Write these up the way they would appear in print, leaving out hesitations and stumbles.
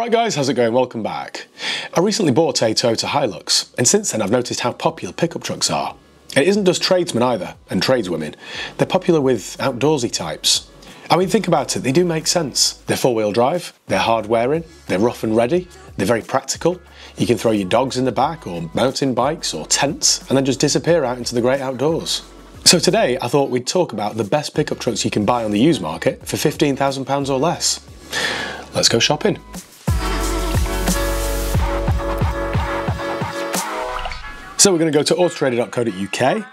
Alright guys, how's it going? Welcome back. I recently bought a Toyota Hilux, and since then I've noticed how popular pickup trucks are. And it isn't just tradesmen either, and tradeswomen. They're popular with outdoorsy types. I mean, think about it, they do make sense. They're four-wheel drive, they're hard-wearing, they're rough and ready, they're very practical. You can throw your dogs in the back, or mountain bikes, or tents, and then just disappear out into the great outdoors. So today I thought we'd talk about the best pickup trucks you can buy on the used market for £15,000 or less. Let's go shopping. So we're going to go to autotrader.co.uk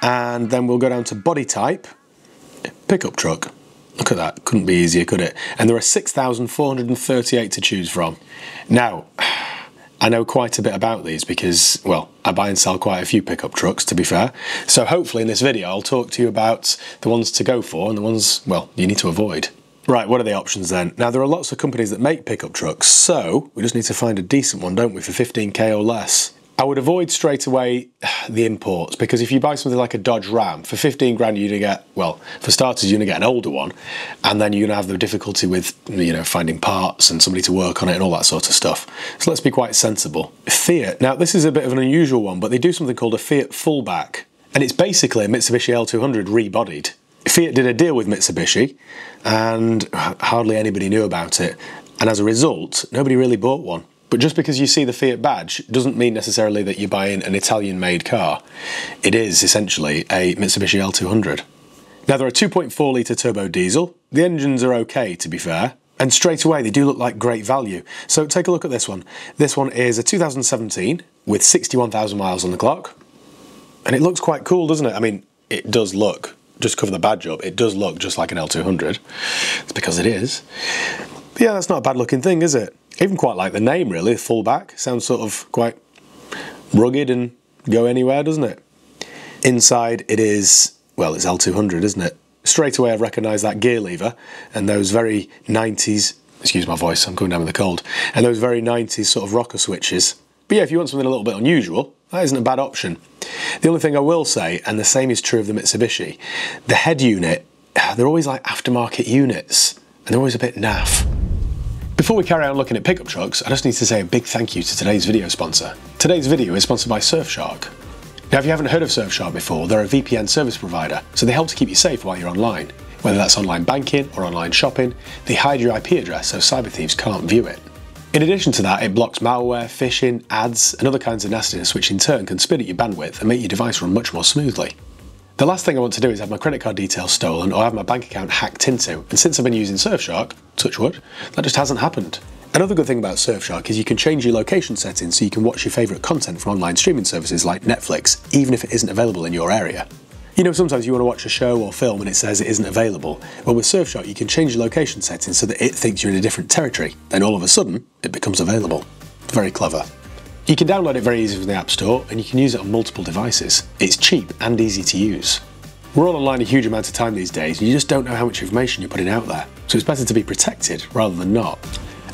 and then we'll go down to body type, pickup truck. Look at that, couldn't be easier, could it? And there are 6,438 to choose from. Now, I know quite a bit about these because, well, I buy and sell quite a few pickup trucks, to be fair. So hopefully in this video I'll talk to you about the ones to go for and the ones, well, you need to avoid. Right, what are the options then? Now there are lots of companies that make pickup trucks, so we just need to find a decent one, don't we, for 15k or less. I would avoid straight away the imports, because if you buy something like a Dodge Ram, for 15 grand you're going to get, well, for starters you're going to get an older one, and then you're going to have the difficulty with, you know, finding parts and somebody to work on it and all that sort of stuff. So let's be quite sensible. Fiat, now this is a bit of an unusual one, but they do something called a Fiat fullback, and it's basically a Mitsubishi L200 rebodied. Fiat did a deal with Mitsubishi, and hardly anybody knew about it, and as a result, nobody really bought one. But just because you see the Fiat badge doesn't mean necessarily that you're buying an Italian-made car. It is essentially a Mitsubishi L200. Now there are 2.4 litre turbo diesel. The engines are okay, to be fair. And straight away they do look like great value. So take a look at this one. This one is a 2017 with 61,000 miles on the clock. And it looks quite cool, doesn't it? I mean, it does look, just cover the badge up, it does look just like an L200. It's because it is. But yeah, that's not a bad looking thing, is it? Even quite like the name, really, fullback. Sounds sort of quite rugged and go anywhere, doesn't it? Inside it is, well, it's L200, isn't it? Straight away I've recognised that gear lever and those very 90s, excuse my voice, I'm coming down with a cold, and those very 90s sort of rocker switches. But yeah, if you want something a little bit unusual, that isn't a bad option. The only thing I will say, and the same is true of the Mitsubishi, the head unit, they're always like aftermarket units, and they're always a bit naff. Before we carry on looking at pickup trucks, I just need to say a big thank you to today's video sponsor. Today's video is sponsored by Surfshark. Now if you haven't heard of Surfshark before, they're a VPN service provider, so they help to keep you safe while you're online. Whether that's online banking or online shopping, they hide your IP address so cyber thieves can't view it. In addition to that, it blocks malware, phishing, ads and other kinds of nastiness, which in turn can speed up your bandwidth and make your device run much more smoothly. The last thing I want to do is have my credit card details stolen or have my bank account hacked into, and since I've been using Surfshark, touch wood, that just hasn't happened. Another good thing about Surfshark is you can change your location settings so you can watch your favourite content from online streaming services like Netflix, even if it isn't available in your area. You know, sometimes you want to watch a show or film and it says it isn't available. Well, with Surfshark you can change your location settings so that it thinks you're in a different territory, then all of a sudden it becomes available. Very clever. You can download it very easily from the App Store and you can use it on multiple devices. It's cheap and easy to use. We're all online a huge amount of time these days and you just don't know how much information you're putting out there, so it's better to be protected rather than not.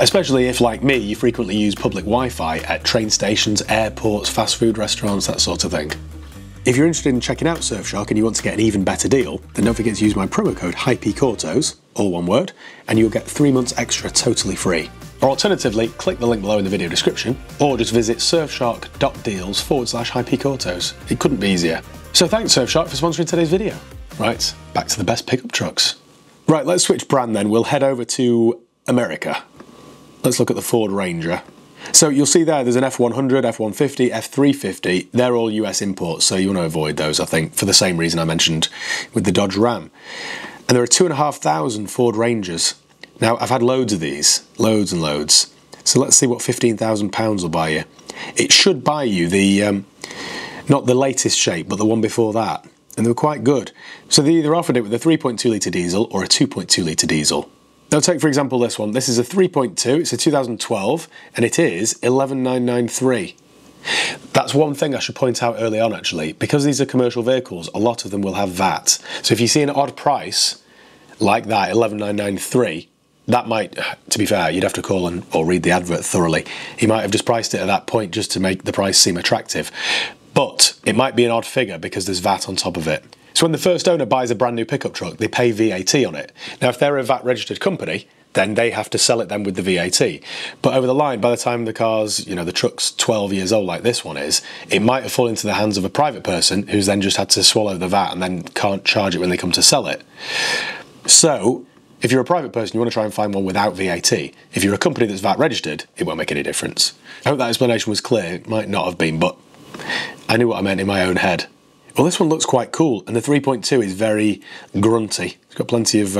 Especially if, like me, you frequently use public Wi-Fi at train stations, airports, fast food restaurants, that sort of thing. If you're interested in checking out Surfshark and you want to get an even better deal, then don't forget to use my promo code HighPeakAutos, all one word, and you'll get 3 months extra totally free. Or alternatively, click the link below in the video description, or just visit surfshark.deals/HighPeakAutos. It couldn't be easier. So thanks Surfshark for sponsoring today's video. Right, back to the best pickup trucks. Right, let's switch brand then. We'll head over to America. Let's look at the Ford Ranger. So you'll see there's an F100, F150, F350. They're all US imports, so you want to avoid those, I think, for the same reason I mentioned with the Dodge Ram. And there are 2,500 Ford Rangers. Now, I've had loads of these, loads and loads. So let's see what £15,000 will buy you. It should buy you the, not the latest shape, but the one before that. And they were quite good. So they either offered it with a 3.2 litre diesel or a 2.2 litre diesel. Now take for example this one. This is a 3.2, it's a 2012, and it is 11,993. That's one thing I should point out early on actually. Because these are commercial vehicles, a lot of them will have VAT. So if you see an odd price like that, 11,993, that might, to be fair, you'd have to call or read the advert thoroughly. He might have just priced it at that point just to make the price seem attractive. But it might be an odd figure because there's VAT on top of it. So when the first owner buys a brand new pickup truck, they pay VAT on it. Now if they're a VAT registered company, then they have to sell it then with the VAT. But over the line, by the time the car's, you know, the truck's 12 years old like this one is, it might have fallen into the hands of a private person who's then just had to swallow the VAT and then can't charge it when they come to sell it. So if you're a private person, you want to try and find one without VAT. If you're a company that's VAT registered, it won't make any difference. I hope that explanation was clear. It might not have been, but I knew what I meant in my own head. Well, this one looks quite cool, and the 3.2 is very grunty. It's got plenty of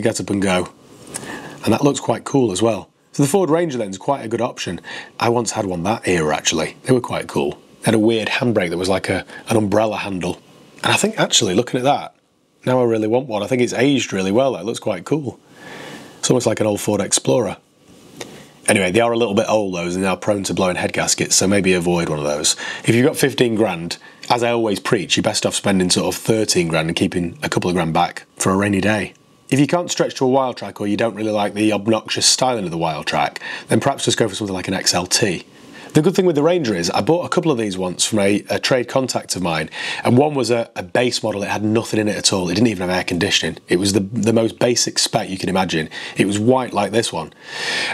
get up and go, and that looks quite cool as well. So the Ford Ranger then is quite a good option. I once had one that era actually. They were quite cool. They had a weird handbrake that was like an umbrella handle, and I think actually looking at that, now I really want one. I think it's aged really well. That looks quite cool. It's almost like an old Ford Explorer. Anyway, they are a little bit old those, and they are prone to blowing head gaskets, so maybe avoid one of those. If you've got 15 grand, as I always preach, you're best off spending sort of 13 grand and keeping a couple of grand back for a rainy day. If you can't stretch to a wild track, or you don't really like the obnoxious styling of the wild track, then perhaps just go for something like an XLT. The good thing with the Ranger is I bought a couple of these once from a trade contact of mine, and one was a base model. It had nothing in it at all. It didn't even have air conditioning. It was the most basic spec you can imagine. It was white like this one,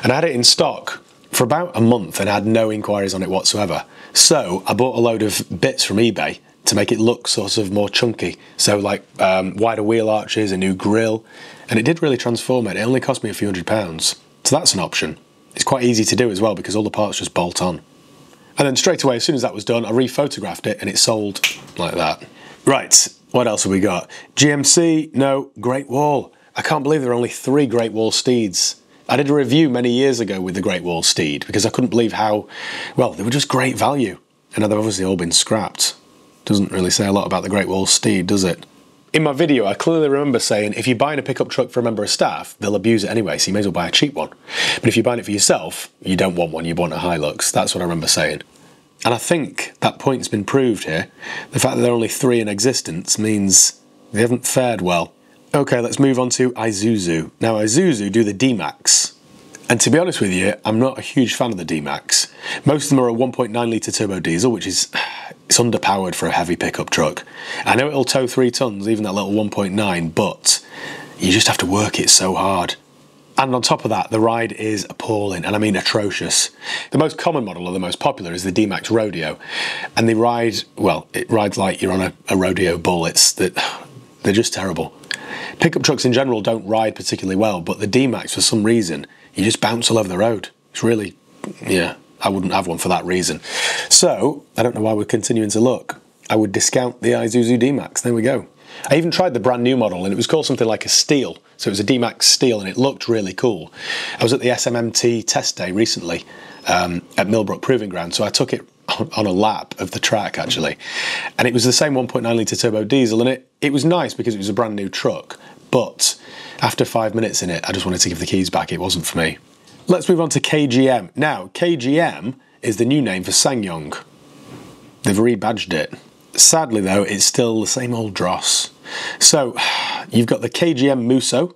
and I had it in stock for about a month and had no inquiries on it whatsoever. So I bought a load of bits from eBay to make it look sort of more chunky. So like wider wheel arches, a new grille, and it did really transform it. It only cost me a few £100. So that's an option. It's quite easy to do as well because all the parts just bolt on. And then straight away, as soon as that was done, I rephotographed it and it sold like that. Right, what else have we got? GMC, no, Great Wall. I can't believe there are only 3 Great Wall Steeds. I did a review many years ago with the Great Wall Steed because I couldn't believe how, well, they were just great value. And now they've obviously all been scrapped. Doesn't really say a lot about the Great Wall Steed, does it? In my video, I clearly remember saying if you're buying a pickup truck for a member of staff, they'll abuse it anyway, so you may as well buy a cheap one. But if you're buying it for yourself, you don't want one, you want a Hilux. That's what I remember saying. And I think that point's been proved here. The fact that there are only 3 in existence means they haven't fared well. Okay, let's move on to Isuzu. Now, Isuzu do the D-Max. And to be honest with you, I'm not a huge fan of the D-Max. Most of them are a 1.9 litre turbo diesel, which is it's underpowered for a heavy pickup truck. I know it'll tow 3 tons, even that little 1.9, but you just have to work it so hard. And on top of that, the ride is appalling, and I mean atrocious. The most common model, or the most popular, is the D-Max Rodeo. And they ride, well, it rides like you're on a rodeo bull. They're just terrible. Pickup trucks in general don't ride particularly well, but the D-Max, for some reason, you just bounce all over the road. It's really, yeah, I wouldn't have one for that reason. So, I don't know why we're continuing to look. I would discount the Isuzu D-Max. There we go. I even tried the brand new model, and it was called something like a Steel. So it was a D-Max Steel, and it looked really cool. I was at the SMMT test day recently at Millbrook Proving Ground, so I took it on a lap of the track, actually. And it was the same 1.9 litre turbo diesel, and it was nice because it was a brand new truck. But after 5 minutes in it, I just wanted to give the keys back. It wasn't for me. Let's move on to KGM. Now, KGM is the new name for SsangYong. They've rebadged it. Sadly, though, it's still the same old dross. So, you've got the KGM Musso,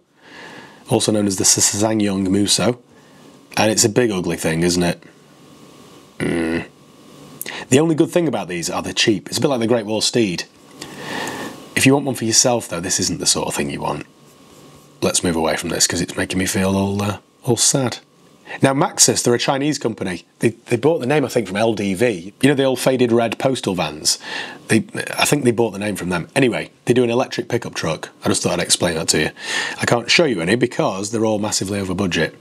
also known as the SsangYong Musso, and it's a big ugly thing, isn't it? The only good thing about these are they're cheap. It's a bit like the Great Wall Steed. If you want one for yourself, though, this isn't the sort of thing you want. Let's move away from this because it's making me feel all sad. Now, Maxus, they're a Chinese company. They bought the name, I think, from LDV. You know the old faded red postal vans? I think they bought the name from them. Anyway, they do an electric pickup truck. I just thought I'd explain that to you. I can't show you any because they're all massively over budget.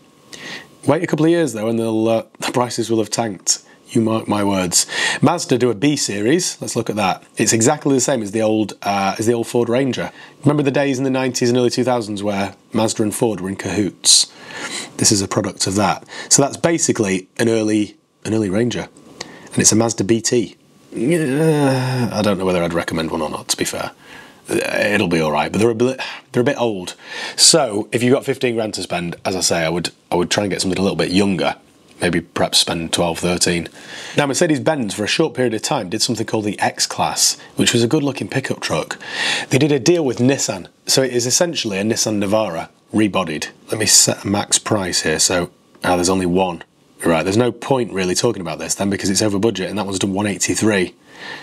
Wait a couple of years, though, and the prices will have tanked. You mark my words. Mazda do a B series. Let's look at that. It's exactly the same as the old Ford Ranger. Remember the days in the 90s and early 2000s where Mazda and Ford were in cahoots? This is a product of that. So that's basically an early Ranger, and it's a Mazda BT. I don't know whether I'd recommend one or not, to be fair. It'll be all right, but they're a bit old. So if you've got 15 grand to spend, as I say, I would try and get something a little bit younger. Maybe perhaps spend 12, 13. Now, Mercedes-Benz, for a short period of time, did something called the X-Class, which was a good-looking pickup truck. They did a deal with Nissan, so it is essentially a Nissan Navara rebodied. Let me set a max price here, so there's only one. Right, there's no point really talking about this then because it's over budget, and that one's done 183.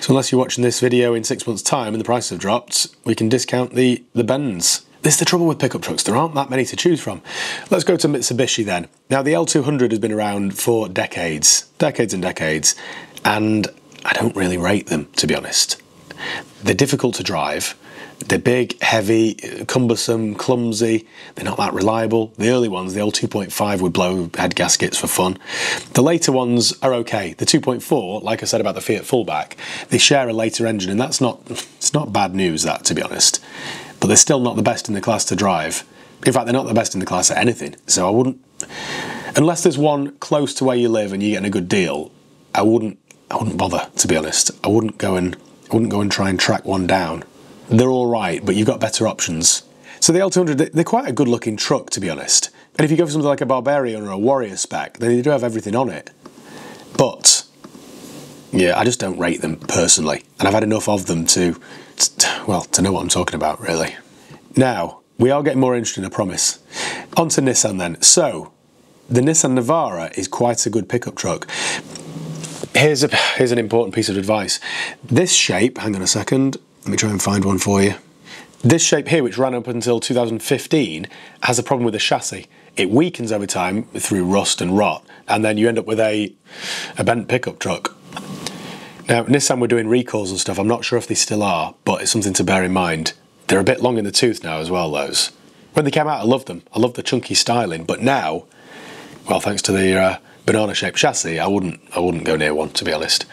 So unless you're watching this video in 6 months' time and the prices have dropped, we can discount the Benz. This is the trouble with pickup trucks. There aren't that many to choose from. Let's go to Mitsubishi then. Now, the L200 has been around for decades and decades, and I don't really rate them, to be honest. They're difficult to drive. They're big, heavy, cumbersome, clumsy. They're not that reliable. The early ones, the old 2.5 would blow head gaskets for fun. The later ones are okay. The 2.4, like I said about the Fiat Fullback, they share a later engine, and it's not bad news, that, to be honest. But they're still not the best in the class to drive. In fact, they're not the best in the class at anything. So I wouldn't, unless there's one close to where you live and you're getting a good deal, I wouldn't bother, to be honest. I wouldn't go and try and track one down. They're all right, but you've got better options. So the L200, they're quite a good-looking truck, to be honest. And if you go for something like a Barbarian or a Warrior spec, then they do have everything on it. But yeah, I just don't rate them personally, and I've had enough of them to know what I'm talking about, really. Now, we are getting more interesting, I promise. On to Nissan then. So, the Nissan Navara is quite a good pickup truck. Here's an important piece of advice. This shape, hang on a second, let me try and find one for you. This shape here, which ran up until 2015, has a problem with the chassis. It weakens over time through rust and rot, and then you end up with a bent pickup truck. Now, Nissan were doing recalls and stuff. I'm not sure if they still are, but it's something to bear in mind. They're a bit long in the tooth now as well, those. When they came out, I loved them. I loved the chunky styling, but now, well, thanks to the banana-shaped chassis, I wouldn't go near one, to be honest.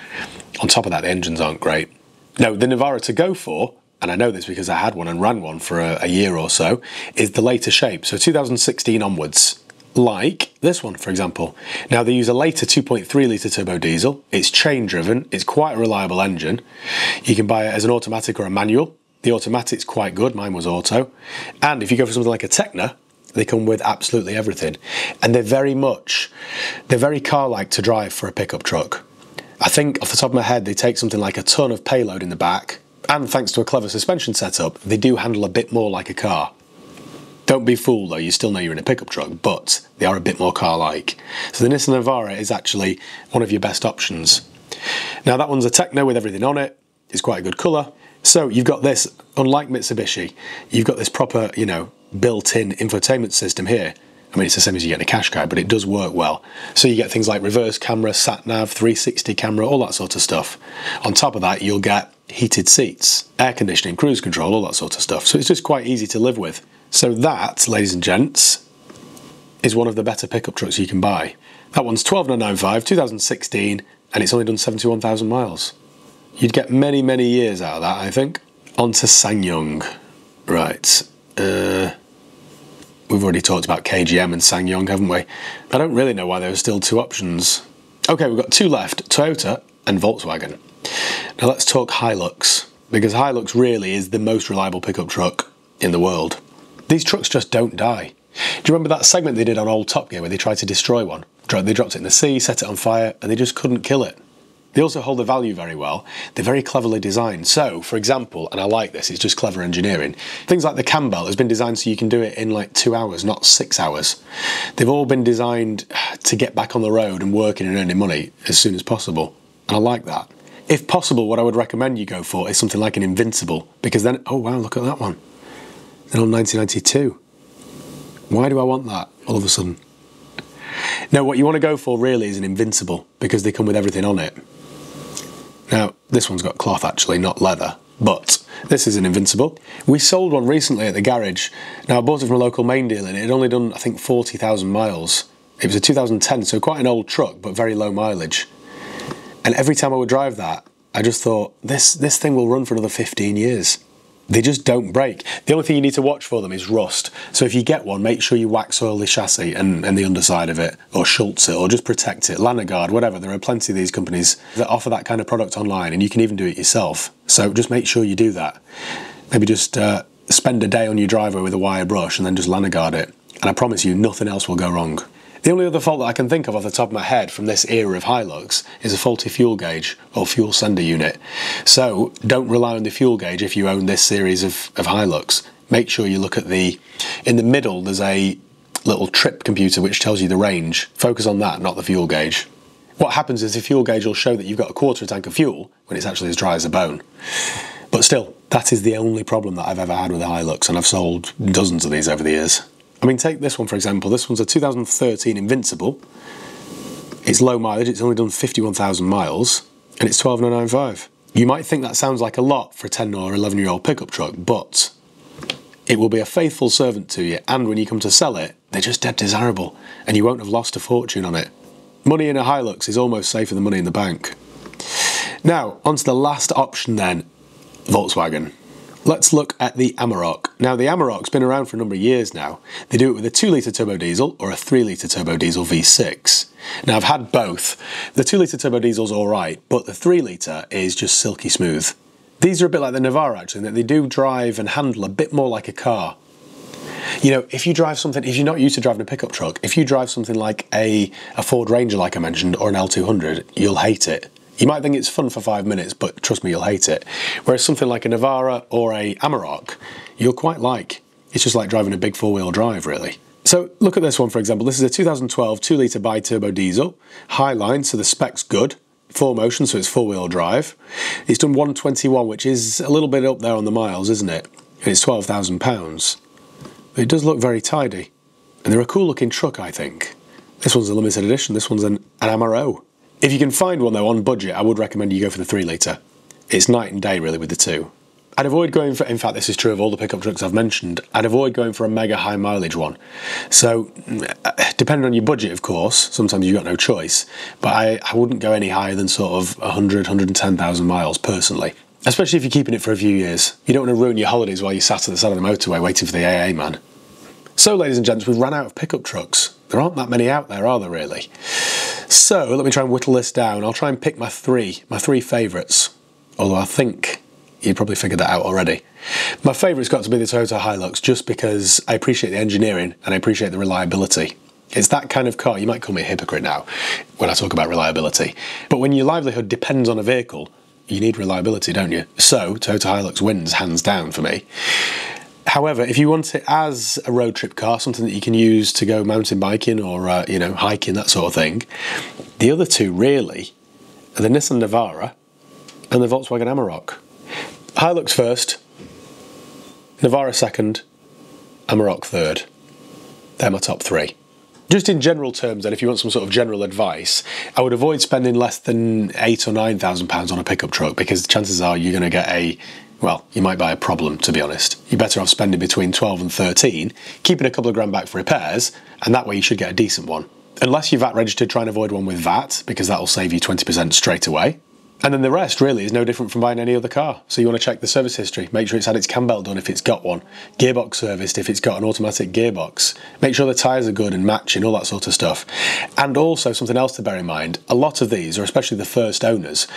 On top of that, the engines aren't great. Now, the Navara to go for, and I know this because I had one and ran one for a year or so, is the later shape. So 2016 onwards, like this one, for example. Now, they use a later 2.3 litre turbo diesel. It's chain-driven. It's quite a reliable engine. You can buy it as an automatic or a manual. The automatic's quite good. Mine was auto. And if you go for something like a Tecna, they come with absolutely everything. And they're very car-like to drive for a pickup truck. I think, off the top of my head, they take something like a ton of payload in the back, and thanks to a clever suspension setup, they do handle a bit more like a car. Don't be fooled though, you still know you're in a pickup truck, but they are a bit more car-like. So the Nissan Navara is actually one of your best options. Now that one's a Tecna with everything on it, it's quite a good colour. So you've got this, unlike Mitsubishi, you've got this proper, built-in infotainment system here. I mean, it's the same as you get in a Qashqai, but it does work well. So you get things like reverse camera, sat-nav, 360 camera, all that sort of stuff. On top of that, you'll get heated seats, air conditioning, cruise control, all that sort of stuff. So it's just quite easy to live with. So that, ladies and gents, is one of the better pickup trucks you can buy. That one's 12,995, 2016, and it's only done 71,000 miles. You'd get many, many years out of that, I think. On to SsangYong. Right. We've already talked about KGM and SsangYong, haven't we? I don't really know why there are still two options. Okay, we've got two left, Toyota and Volkswagen. Now let's talk Hilux, because Hilux really is the most reliable pickup truck in the world. These trucks just don't die. Do you remember that segment they did on old Top Gear where they tried to destroy one? They dropped it in the sea, set it on fire, and they just couldn't kill it. They also hold the value very well. They're very cleverly designed. So, for example, and I like this, it's just clever engineering, things like the cam belt has been designed so you can do it in like 2 hours, not 6 hours. They've all been designed to get back on the road and working and earning money as soon as possible. And I like that. If possible, what I would recommend you go for is something like an Invincible, because then, oh wow, look at that one. They're on 1992. Why do I want that all of a sudden? No, what you want to go for really is an Invincible, because they come with everything on it. Now, this one's got cloth actually, not leather, but this is an Invincible. We sold one recently at the garage. Now, I bought it from a local main dealer, and it had only done, I think, 40,000 miles. It was a 2010, so quite an old truck, but very low mileage. And every time I would drive that, I just thought, this thing will run for another 15 years. They just don't break. The only thing you need to watch for them is rust. So if you get one, make sure you wax oil the chassis and the underside of it, or Schultz it, or just protect it, Lanagard, whatever. There are plenty of these companies that offer that kind of product online, and you can even do it yourself. So just make sure you do that. Maybe just spend a day on your driveway with a wire brush and then just Lanagard it. And I promise you, nothing else will go wrong. The only other fault that I can think of off the top of my head from this era of Hilux is a faulty fuel gauge or fuel sender unit. So don't rely on the fuel gauge if you own this series of Hilux. Make sure you look at in the middle there's a little trip computer which tells you the range. Focus on that, not the fuel gauge. What happens is the fuel gauge will show that you've got a quarter tank of fuel when it's actually as dry as a bone. But still, That is the only problem that I've ever had with a Hilux, and I've sold dozens of these over the years. I mean, take this one for example. This one's a 2013 Invincible. It's low mileage, it's only done 51,000 miles, and it's 12,995. You might think that sounds like a lot for a 10 or 11-year-old pickup truck, but it will be a faithful servant to you, and when you come to sell it, they're just dead desirable, and you won't have lost a fortune on it. Money in a Hilux is almost safer than money in the bank. Now, on to the last option then, Volkswagen. Let's look at the Amarok. Now, the Amarok's been around for a number of years now. They do it with a 2-litre turbo diesel or a 3-litre turbo diesel V6. Now, I've had both. The 2-litre turbo diesel's alright, but the 3-litre is just silky smooth. These are a bit like the Navara, actually, in that they do drive and handle a bit more like a car. You know, if you drive something, if you're not used to driving a pickup truck, if you drive something like a Ford Ranger, like I mentioned, or an L200, you'll hate it. You might think it's fun for 5 minutes, but trust me, you'll hate it. Whereas something like a Navara or a Amarok, you'll quite like. It's just like driving a big 4-wheel drive, really. So look at this one, for example. This is a 2012 2-litre bi-turbo diesel, Highline, so the spec's good. 4Motion, so it's 4-wheel drive. It's done 121, which is a little bit up there on the miles, isn't it? And it's £12,000. But it does look very tidy. And they're a cool looking truck, I think. This one's a limited edition, this one's an Amaro. If you can find one though on budget, I would recommend you go for the 3-litre. It's night and day really with the two. I'd avoid going for, in fact this is true of all the pickup trucks I've mentioned, I'd avoid going for a mega high mileage one. So, depending on your budget of course, sometimes you've got no choice, but I wouldn't go any higher than sort of 100, 110,000 miles personally. Especially if you're keeping it for a few years. You don't want to ruin your holidays while you're sat at the side of the motorway waiting for the AA man. So ladies and gents, we've run out of pickup trucks. There aren't that many out there, are there really? So let me try and whittle this down. I'll try and pick my three favourites. Although I think you'd probably figured that out already. My favourite's got to be the Toyota Hilux, just because I appreciate the engineering and I appreciate the reliability. It's that kind of car, you might call me a hypocrite now when I talk about reliability, but when your livelihood depends on a vehicle, you need reliability, don't you? So Toyota Hilux wins hands down for me. However, if you want it as a road trip car, something that you can use to go mountain biking or you know, hiking, that sort of thing, the other two really are the Nissan Navara and the Volkswagen Amarok. Hilux first, Navara second, Amarok third. They're my top three. Just in general terms then, if you want some sort of general advice, I would avoid spending less than £8,000 or £9,000 on a pickup truck, because the chances are you're going to get well, you might buy a problem, to be honest. You're better off spending between 12 and 13, keeping a couple of grand back for repairs, and that way you should get a decent one. Unless you're VAT registered, try and avoid one with VAT, because that'll save you 20% straight away. And then the rest really is no different from buying any other car. So you want to check the service history, make sure it's had its cam belt done if it's got one, gearbox serviced if it's got an automatic gearbox, make sure the tyres are good and matching, all that sort of stuff. And also something else to bear in mind, a lot of these, or especially the first owners,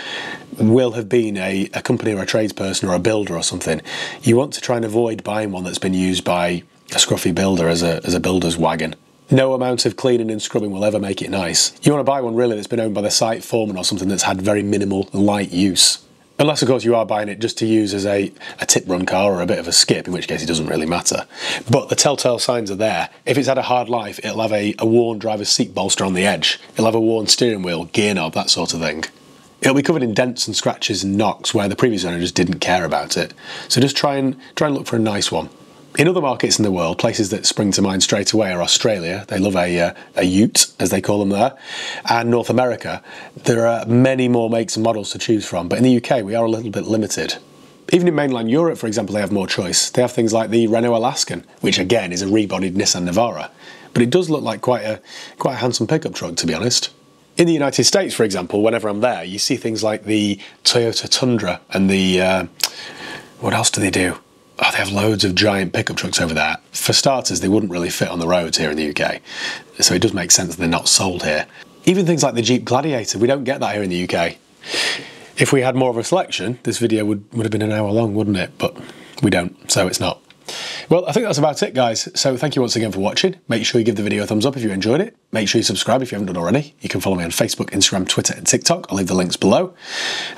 will have been a company or a tradesperson or a builder or something. You want to try and avoid buying one that's been used by a scruffy builder as a builder's wagon. No amount of cleaning and scrubbing will ever make it nice. You want to buy one really that's been owned by the site foreman or something that's had very minimal light use. Unless of course you are buying it just to use as a tip run car or a bit of a skip, in which case it doesn't really matter. But the telltale signs are there. If it's had a hard life, it'll have a worn driver's seat bolster on the edge. It'll have a worn steering wheel, gear knob, that sort of thing. It'll be covered in dents and scratches and knocks where the previous owner just didn't care about it. So just try and look for a nice one. In other markets in the world, places that spring to mind straight away are Australia. They love a ute, as they call them there. And North America. There are many more makes and models to choose from, but in the UK we are a little bit limited. Even in mainland Europe, for example, they have more choice. They have things like the Renault Alaskan, which again is a rebodied Nissan Navara. But it does look like quite a handsome pickup truck, to be honest. In the United States, for example, whenever I'm there, you see things like the Toyota Tundra and the... what else do they do? Oh, they have loads of giant pickup trucks over there. For starters, they wouldn't really fit on the roads here in the UK. So it does make sense that they're not sold here. Even things like the Jeep Gladiator, we don't get that here in the UK. If we had more of a selection, this video would have been an hour long, wouldn't it? But we don't, so it's not. Well, I think that's about it, guys. So thank you once again for watching. Make sure you give the video a thumbs up if you enjoyed it. Make sure you subscribe if you haven't done already. You can follow me on Facebook, Instagram, Twitter and TikTok. I'll leave the links below.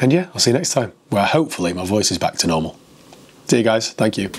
And yeah, I'll see you next time, where hopefully my voice is back to normal. See you guys. Thank you.